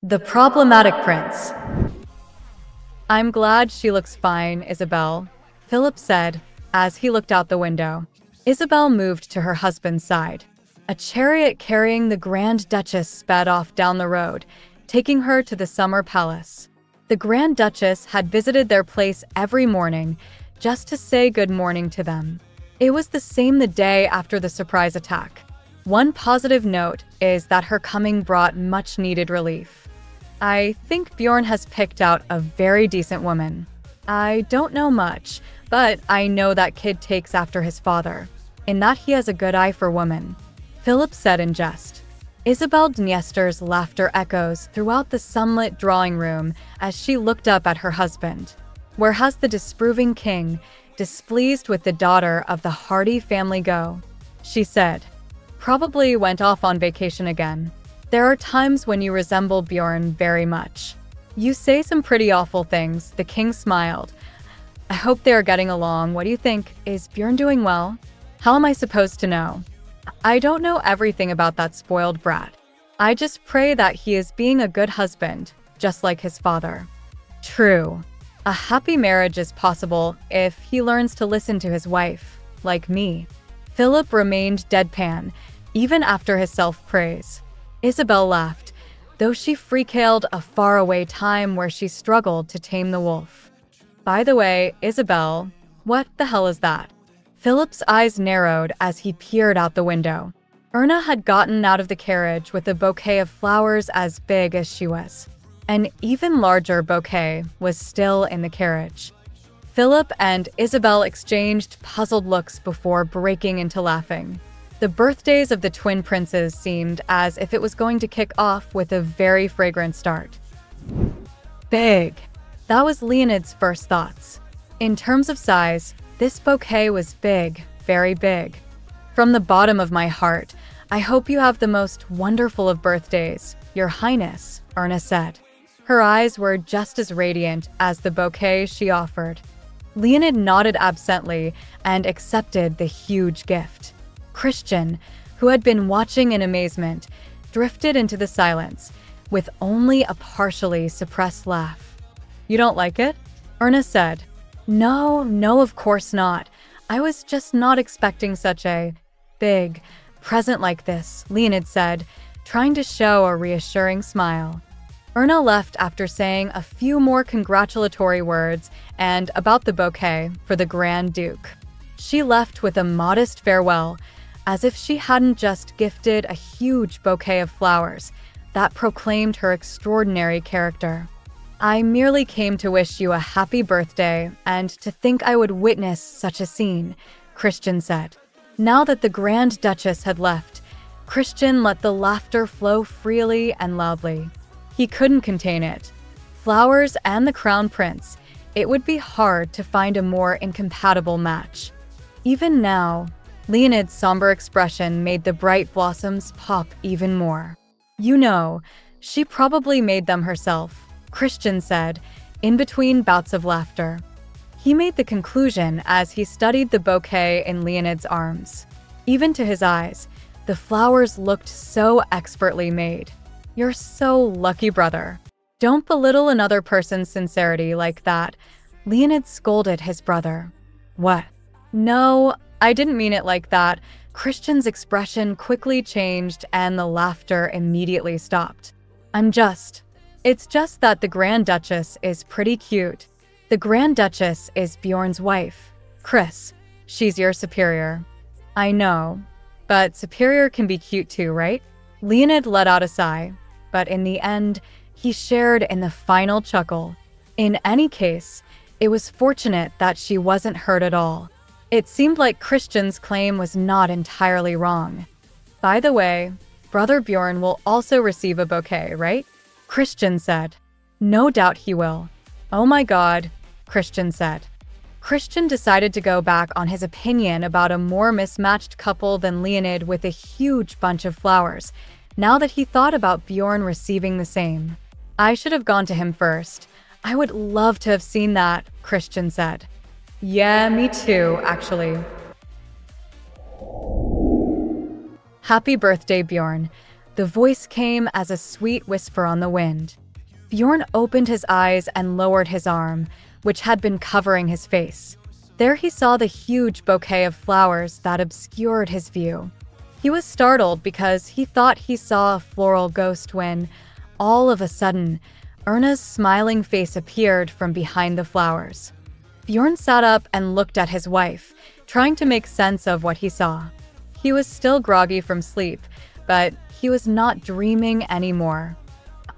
The problematic prince. I'm glad she looks fine, Isabelle, Philip said as he looked out the window. Isabelle moved to her husband's side. A chariot carrying the Grand Duchess sped off down the road, taking her to the summer palace. The Grand Duchess had visited their place every morning just to say good morning to them. It was the same the day after the surprise attack. One positive note is that her coming brought much-needed relief. I think Bjorn has picked out a very decent woman. I don't know much, but I know that kid takes after his father, in that he has a good eye for women, Philip said in jest. Isabelle Dniester's laughter echoes throughout the sunlit drawing room as she looked up at her husband. Where has the disapproving king, displeased with the daughter of the Hardy family go? She said. Probably went off on vacation again. There are times when you resemble Bjorn very much. You say some pretty awful things, the king smiled. I hope they are getting along. What do you think? Is Bjorn doing well? How am I supposed to know? I don't know everything about that spoiled brat. I just pray that he is being a good husband, just like his father. True. A happy marriage is possible if he learns to listen to his wife, like me. Philip remained deadpan, even after his self-praise. Isabelle laughed, though she freak-hailed a faraway time where she struggled to tame the wolf. By the way, Isabelle, what the hell is that? Philip's eyes narrowed as he peered out the window. Erna had gotten out of the carriage with a bouquet of flowers as big as she was. An even larger bouquet was still in the carriage. Philip and Isabelle exchanged puzzled looks before breaking into laughing. The birthdays of the twin princes seemed as if it was going to kick off with a very fragrant start. Big. That was Leonid's first thoughts. In terms of size, this bouquet was big, very big. From the bottom of my heart, I hope you have the most wonderful of birthdays, Your Highness, Erna said. Her eyes were just as radiant as the bouquet she offered. Leonid nodded absently and accepted the huge gift. Christian, who had been watching in amazement, drifted into the silence, with only a partially suppressed laugh. You don't like it? Erna said. No, of course not. I was just not expecting such a big present like this, Leonid said, trying to show a reassuring smile. Erna left after saying a few more congratulatory words and about the bouquet for the Grand Duke. She left with a modest farewell, as if she hadn't just gifted a huge bouquet of flowers that proclaimed her extraordinary character. I merely came to wish you a happy birthday and to think I would witness such a scene, Christian said. Now that the Grand Duchess had left, Christian let the laughter flow freely and loudly. He couldn't contain it. Flowers and the Crown Prince, it would be hard to find a more incompatible match. Even now, Leonid's somber expression made the bright blossoms pop even more. You know, she probably made them herself, Christian said, in between bouts of laughter. He made the conclusion as he studied the bouquet in Leonid's arms. Even to his eyes, the flowers looked so expertly made. You're so lucky, brother. Don't belittle another person's sincerity like that, Leonid scolded his brother. What? No, I didn't mean it like that. Christian's expression quickly changed and the laughter immediately stopped. It's just that the Grand Duchess is pretty cute. The Grand Duchess is Bjorn's wife, Chris. She's your superior. I know, but superior can be cute too, right? Leonid let out a sigh, but in the end, he shared in the final chuckle. In any case, it was fortunate that she wasn't hurt at all. It seemed like Christian's claim was not entirely wrong. By the way, Brother Bjorn will also receive a bouquet, right? Christian said. No doubt he will. Oh my God, Christian said. Christian decided to go back on his opinion about a more mismatched couple than Leonid with a huge bunch of flowers, now that he thought about Bjorn receiving the same. I should have gone to him first. I would love to have seen that, Christian said. Yeah, me too, actually. Happy birthday, Bjorn. The voice came as a sweet whisper on the wind. Bjorn opened his eyes and lowered his arm, which had been covering his face. There he saw the huge bouquet of flowers that obscured his view. He was startled because he thought he saw a floral ghost when, all of a sudden, Erna's smiling face appeared from behind the flowers. Bjorn sat up and looked at his wife, trying to make sense of what he saw. He was still groggy from sleep, but he was not dreaming anymore.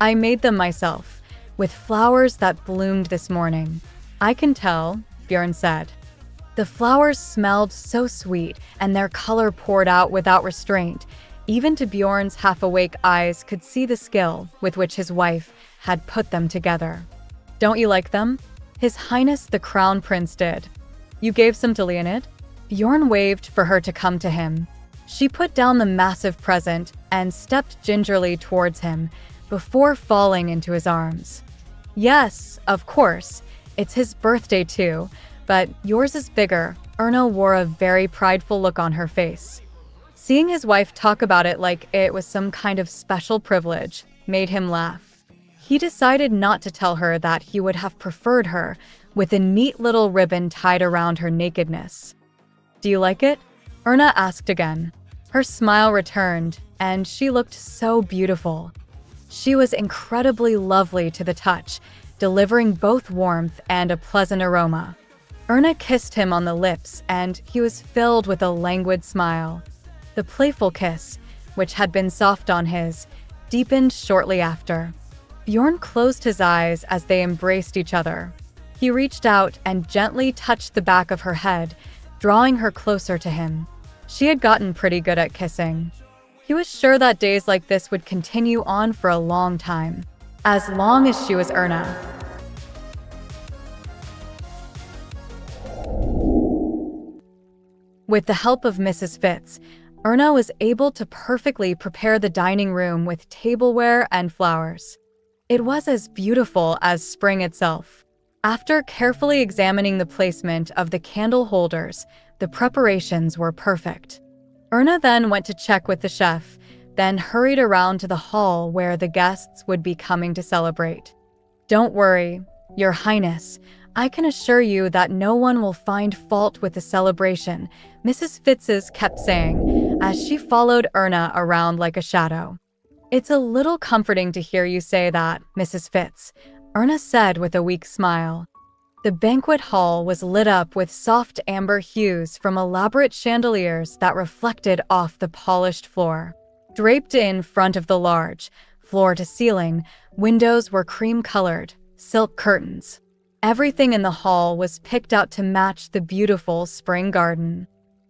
"I made them myself, with flowers that bloomed this morning. I can tell," Bjorn said. The flowers smelled so sweet, and their color poured out without restraint. Even to Bjorn's half-awake eyes could see the skill with which his wife had put them together. "Don't you like them?" His Highness the Crown Prince did. "You gave some to Leonid?" Bjorn waved for her to come to him. She put down the massive present and stepped gingerly towards him before falling into his arms. "Yes, of course. It's his birthday too, but yours is bigger." Erna wore a very prideful look on her face. Seeing his wife talk about it like it was some kind of special privilege made him laugh. He decided not to tell her that he would have preferred her with a neat little ribbon tied around her nakedness. "Do you like it?" Erna asked again. Her smile returned, and she looked so beautiful. She was incredibly lovely to the touch, delivering both warmth and a pleasant aroma. Erna kissed him on the lips, and he was filled with a languid smile. The playful kiss, which had been soft on his, deepened shortly after. Bjorn closed his eyes as they embraced each other. He reached out and gently touched the back of her head, drawing her closer to him. She had gotten pretty good at kissing. He was sure that days like this would continue on for a long time, as long as she was Erna. With the help of Mrs. Fitz, Erna was able to perfectly prepare the dining room with tableware and flowers. It was as beautiful as spring itself. After carefully examining the placement of the candle holders, the preparations were perfect. Erna then went to check with the chef, then hurried around to the hall where the guests would be coming to celebrate. "Don't worry, Your Highness. I can assure you that no one will find fault with the celebration," Mrs. Fitz's kept saying, as she followed Erna around like a shadow. "It's a little comforting to hear you say that, Mrs. Fitz," Erna said with a weak smile. The banquet hall was lit up with soft amber hues from elaborate chandeliers that reflected off the polished floor. Draped in front of the large, floor-to-ceiling, windows were cream-colored, silk curtains. Everything in the hall was picked out to match the beautiful spring garden.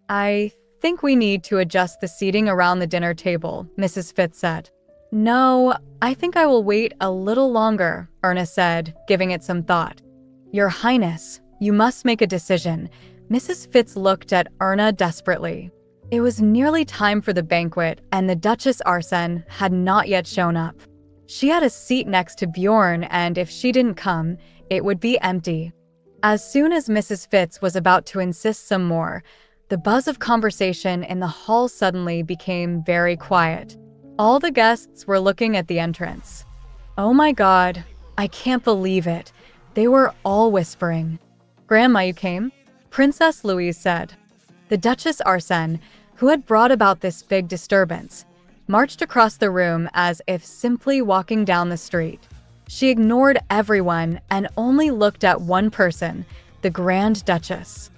"I think we need to adjust the seating around the dinner table," Mrs. Fitz said. "No, I think I will wait a little longer," Erna said, giving it some thought. "Your Highness, you must make a decision." Mrs. Fitz looked at Erna desperately. It was nearly time for the banquet, and the Duchess Arsene had not yet shown up. She had a seat next to Bjorn, and if she didn't come, it would be empty. As soon as Mrs. Fitz was about to insist some more, the buzz of conversation in the hall suddenly became very quiet. All the guests were looking at the entrance. "Oh my God, I can't believe it," they were all whispering. "Grandma, you came?" Princess Louise said. The Duchess Arsene, who had brought about this big disturbance, marched across the room as if simply walking down the street. She ignored everyone and only looked at one person, the Grand Duchess.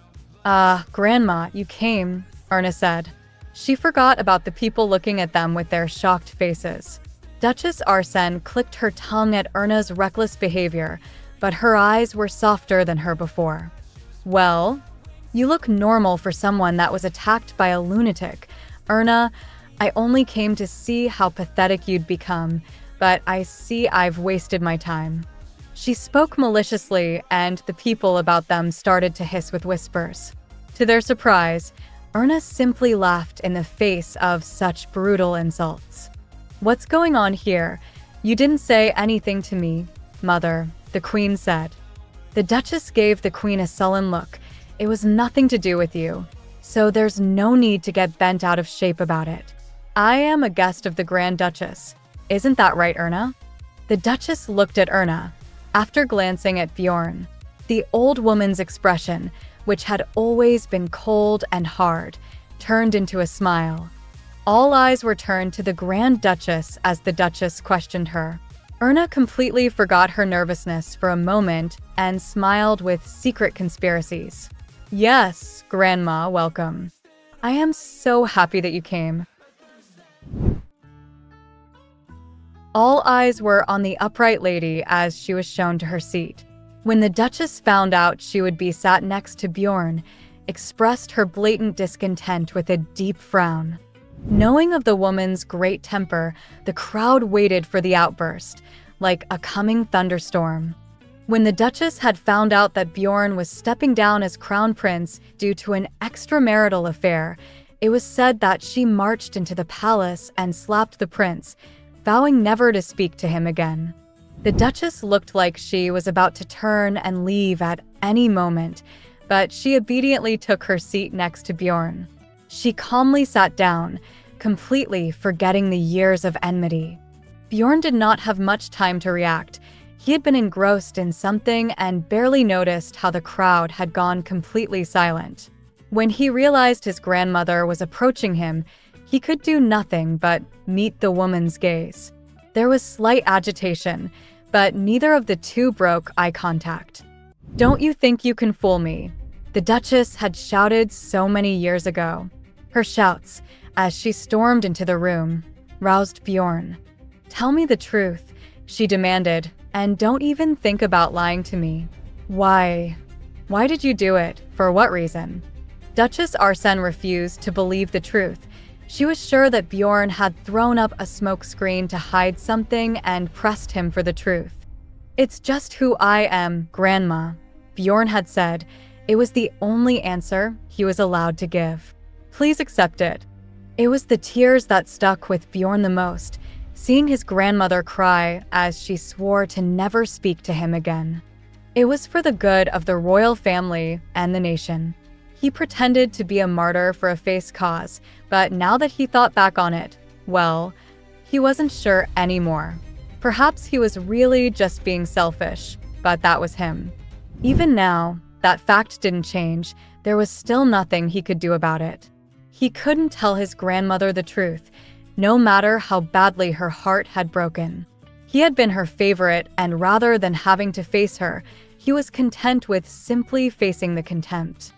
Grandma, you came," Erna said. She forgot about the people looking at them with their shocked faces. Duchess Arsene clicked her tongue at Erna's reckless behavior, but her eyes were softer than her before. "Well, you look normal for someone that was attacked by a lunatic. Erna, I only came to see how pathetic you'd become, but I see I've wasted my time." She spoke maliciously, and the people about them started to hiss with whispers. To their surprise, Erna simply laughed in the face of such brutal insults. "What's going on here? You didn't say anything to me, Mother," the Queen said. The Duchess gave the Queen a sullen look. "It was nothing to do with you, so there's no need to get bent out of shape about it." I am a guest of the Grand Duchess. Isn't that right, Erna? The Duchess looked at Erna, after glancing at Bjorn. The old woman's expression, which had always been cold and hard, turned into a smile. All eyes were turned to the Grand Duchess as the Duchess questioned her. Erna completely forgot her nervousness for a moment and smiled with secret conspiracies. Yes, Grandma, welcome. I am so happy that you came. All eyes were on the upright lady as she was shown to her seat. When the Duchess found out she would be sat next to Bjorn, expressed her blatant discontent with a deep frown. Knowing of the woman's great temper, the crowd waited for the outburst, like a coming thunderstorm. When the Duchess had found out that Bjorn was stepping down as Crown Prince due to an extramarital affair, it was said that she marched into the palace and slapped the prince, vowing never to speak to him again. The Duchess looked like she was about to turn and leave at any moment, but she obediently took her seat next to Bjorn. She calmly sat down, completely forgetting the years of enmity. Bjorn did not have much time to react. He had been engrossed in something and barely noticed how the crowd had gone completely silent. When he realized his grandmother was approaching him, he could do nothing but meet the woman's gaze. There was slight agitation, but neither of the two broke eye contact. "Don't you think you can fool me?" the Duchess had shouted so many years ago. Her shouts, as she stormed into the room, roused Bjorn. "Tell me the truth," she demanded, "and don't even think about lying to me. Why did you do it? For what reason?" Duchess Arsene refused to believe the truth. She was sure that Bjorn had thrown up a smokescreen to hide something and pressed him for the truth. "It's just who I am, Grandma," Bjorn had said. It was the only answer he was allowed to give. "Please accept it." It was the tears that stuck with Bjorn the most, seeing his grandmother cry as she swore to never speak to him again. It was for the good of the royal family and the nation. He pretended to be a martyr for a face cause, but now that he thought back on it, well, he wasn't sure anymore. Perhaps he was really just being selfish, but that was him. Even now, that fact didn't change. There was still nothing he could do about it. He couldn't tell his grandmother the truth, no matter how badly her heart had broken. He had been her favorite, and rather than having to face her, he was content with simply facing the contempt.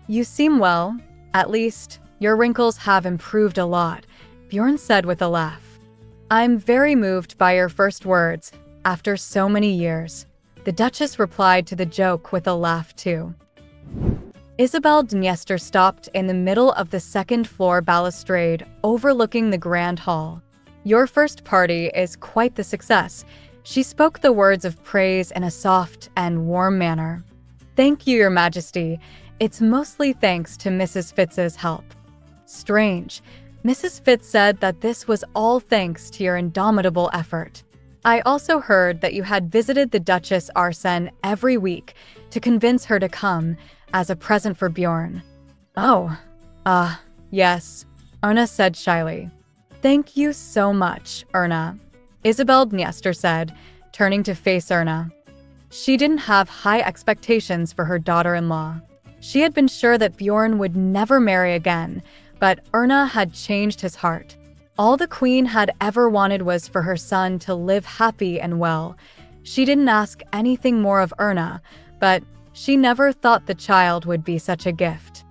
"You seem well. At least, your wrinkles have improved a lot," Bjorn said with a laugh. "I'm very moved by your first words, after so many years." The Duchess replied to the joke with a laugh too. Isabelle Dniester stopped in the middle of the second-floor balustrade overlooking the Grand Hall. "Your first party is quite the success." She spoke the words of praise in a soft and warm manner. "Thank you, Your Majesty. It's mostly thanks to Mrs. Fitz's help." Strange. Mrs. Fitz said that this was all thanks to your indomitable effort. "I also heard that you had visited the Duchess Arsene every week to convince her to come as a present for Bjorn." "Oh, yes," Erna said shyly. "Thank you so much, Erna," Isabelle Dniester said, turning to face Erna. She didn't have high expectations for her daughter-in-law. She had been sure that Bjorn would never marry again, but Erna had changed his heart. All the queen had ever wanted was for her son to live happy and well. She didn't ask anything more of Erna, but she never thought the child would be such a gift.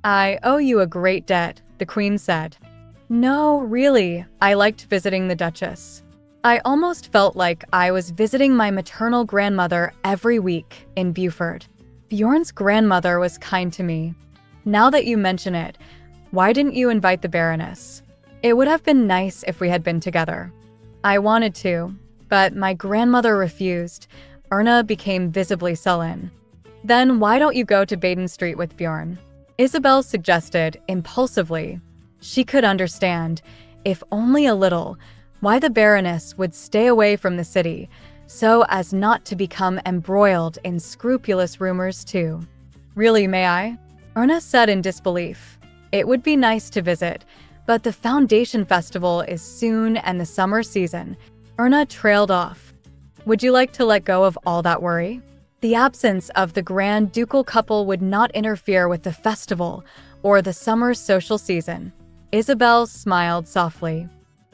"I owe you a great debt," the queen said. "No, really, I liked visiting the Duchess. I almost felt like I was visiting my maternal grandmother every week in Beaufort. Bjorn's grandmother was kind to me. Now that you mention it, why didn't you invite the Baroness? It would have been nice if we had been together." "I wanted to, but my grandmother refused." Erna became visibly sullen. "Then why don't you go to Baden Street with Bjorn?" Isabelle suggested impulsively. She could understand, if only a little, why the Baroness would stay away from the city, so as not to become embroiled in scrupulous rumors too. "Really, may I?" Erna said in disbelief. "It would be nice to visit, But the Foundation Festival is soon and the summer season. Erna trailed off. Would you like to let go of all that worry? The absence of the grand ducal couple would not interfere with the festival or the summer social season. Isabelle smiled softly.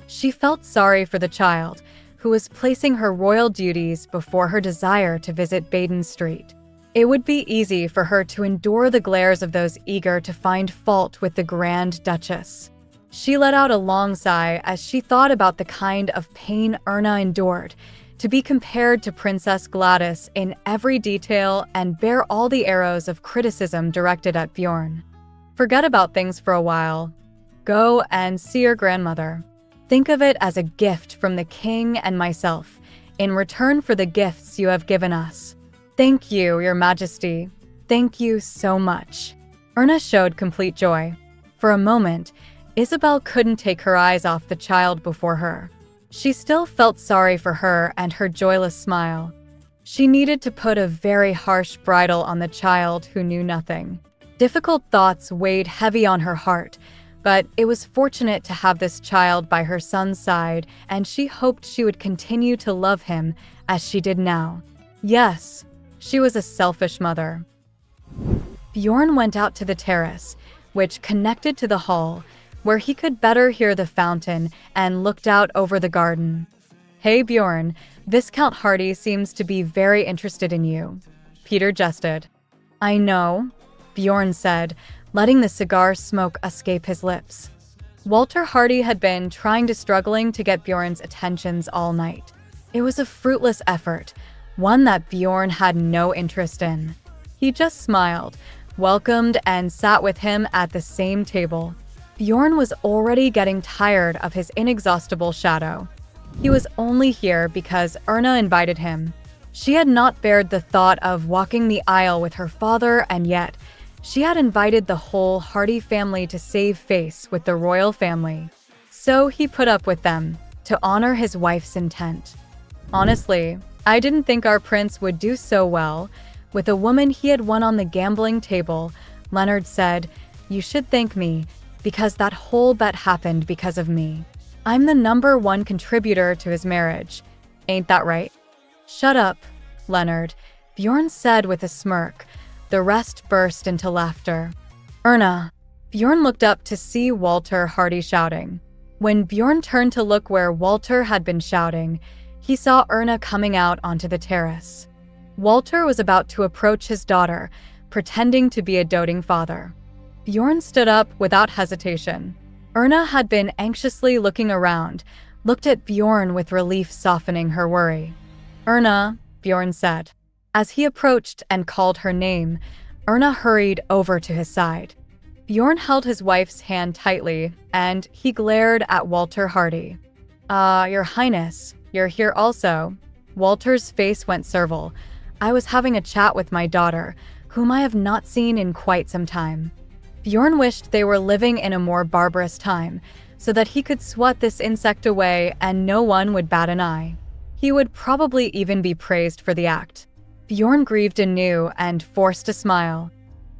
She felt sorry for the child, who was placing her royal duties before her desire to visit Baden Street. It would be easy for her to endure the glares of those eager to find fault with the Grand Duchess. She let out a long sigh as she thought about the kind of pain Erna endured, to be compared to Princess Gladys in every detail and bear all the arrows of criticism directed at Bjorn. Forget about things for a while. Go and see your grandmother. Think of it as a gift from the king and myself, in return for the gifts you have given us. Thank you, Your Majesty. Thank you so much. Erna showed complete joy. For a moment, Isabelle couldn't take her eyes off the child before her. She still felt sorry for her and her joyless smile. She needed to put a very harsh bridle on the child who knew nothing. Difficult thoughts weighed heavy on her heart, but it was fortunate to have this child by her son's side, and she hoped she would continue to love him as she did now. Yes, she was a selfish mother. Bjorn went out to the terrace, which connected to the hall, where he could better hear the fountain and looked out over the garden. Hey Bjorn, Viscount Hardy seems to be very interested in you. Peter jested. I know, Bjorn said, letting the cigar smoke escape his lips. Walter Hardy had been struggling to get Bjorn's attentions all night. It was a fruitless effort, one that Bjorn had no interest in. He just smiled, welcomed, and sat with him at the same table. Bjorn was already getting tired of his inexhaustible shadow. He was only here because Erna invited him. She had not bared the thought of walking the aisle with her father, and yet she had invited the whole Hardy family to save face with the royal family. So he put up with them, to honor his wife's intent. Honestly, I didn't think our prince would do so well. With a woman he had won on the gambling table, Leonard said, "You should thank me, because that whole bet happened because of me. I'm the #1 contributor to his marriage. Ain't that right?" Shut up, Leonard, Bjorn said with a smirk. The rest burst into laughter. Erna. Bjorn looked up to see Walter Hardy shouting. When Bjorn turned to look where Walter had been shouting, he saw Erna coming out onto the terrace. Walter was about to approach his daughter, pretending to be a doting father. Bjorn stood up without hesitation. Erna had been anxiously looking around, looked at Bjorn with relief softening her worry. Erna, Bjorn said. As he approached and called her name, Erna hurried over to his side. Bjorn held his wife's hand tightly, and he glared at Walter Hardy. Your Highness, you're here also." Walter's face went serval. "I was having a chat with my daughter, whom I have not seen in quite some time." Bjorn wished they were living in a more barbarous time, so that he could swat this insect away and no one would bat an eye. He would probably even be praised for the act. Bjorn grieved anew and forced a smile.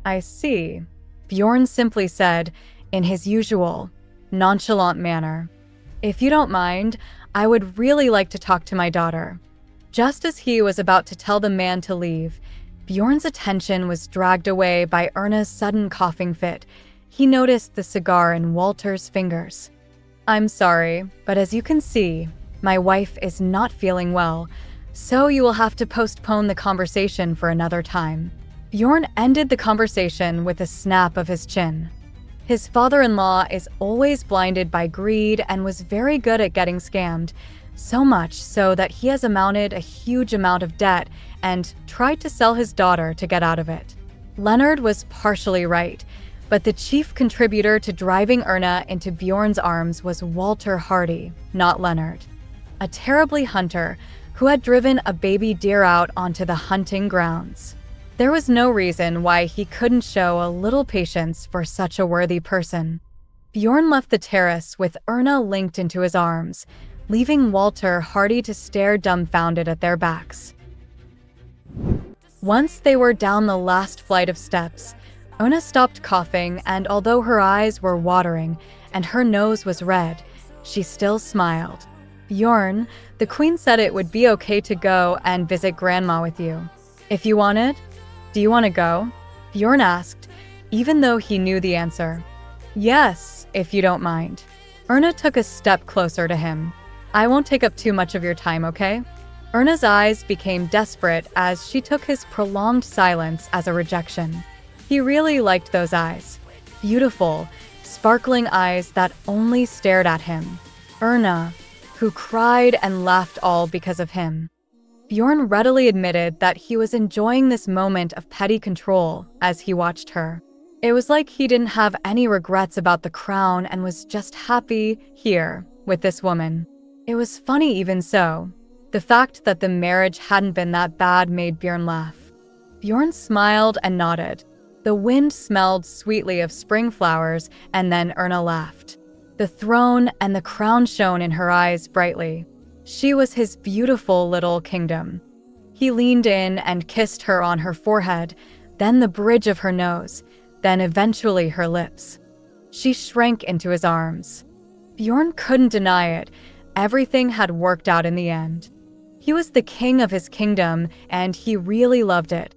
"I see," Bjorn simply said, in his usual, nonchalant manner. "If you don't mind, I would really like to talk to my daughter." Just as he was about to tell the man to leave, Bjorn's attention was dragged away by Erna's sudden coughing fit. He noticed the cigar in Walter's fingers. "I'm sorry, but as you can see, my wife is not feeling well, so you will have to postpone the conversation for another time." Bjorn ended the conversation with a snap of his chin. His father-in-law is always blinded by greed and was very good at getting scammed, so much so that he has amounted a huge amount of debt and tried to sell his daughter to get out of it. Leonard was partially right, but the chief contributor to driving Erna into Bjorn's arms was Walter Hardy, not Leonard. A terribly hunter who had driven a baby deer out onto the hunting grounds. There was no reason why he couldn't show a little patience for such a worthy person. Bjorn left the terrace with Erna linked into his arms, leaving Walter Hardy to stare dumbfounded at their backs. Once they were down the last flight of steps, Erna stopped coughing, and although her eyes were watering and her nose was red, she still smiled. Bjorn, the queen said it would be okay to go and visit grandma with you. If you wanted? Do you want to go? Bjorn asked, even though he knew the answer. Yes, if you don't mind. Erna took a step closer to him. I won't take up too much of your time, okay? Erna's eyes became desperate as she took his prolonged silence as a rejection. He really liked those eyes. Beautiful, sparkling eyes that only stared at him. Erna, who cried and laughed all because of him. Bjorn readily admitted that he was enjoying this moment of petty control as he watched her. It was like he didn't have any regrets about the crown and was just happy here with this woman. It was funny even so. The fact that the marriage hadn't been that bad made Bjorn laugh. Bjorn smiled and nodded. The wind smelled sweetly of spring flowers, and then Erna laughed. The throne and the crown shone in her eyes brightly. She was his beautiful little kingdom. He leaned in and kissed her on her forehead, then the bridge of her nose, then eventually her lips. She shrank into his arms. Bjorn couldn't deny it. Everything had worked out in the end. He was the king of his kingdom, and he really loved it.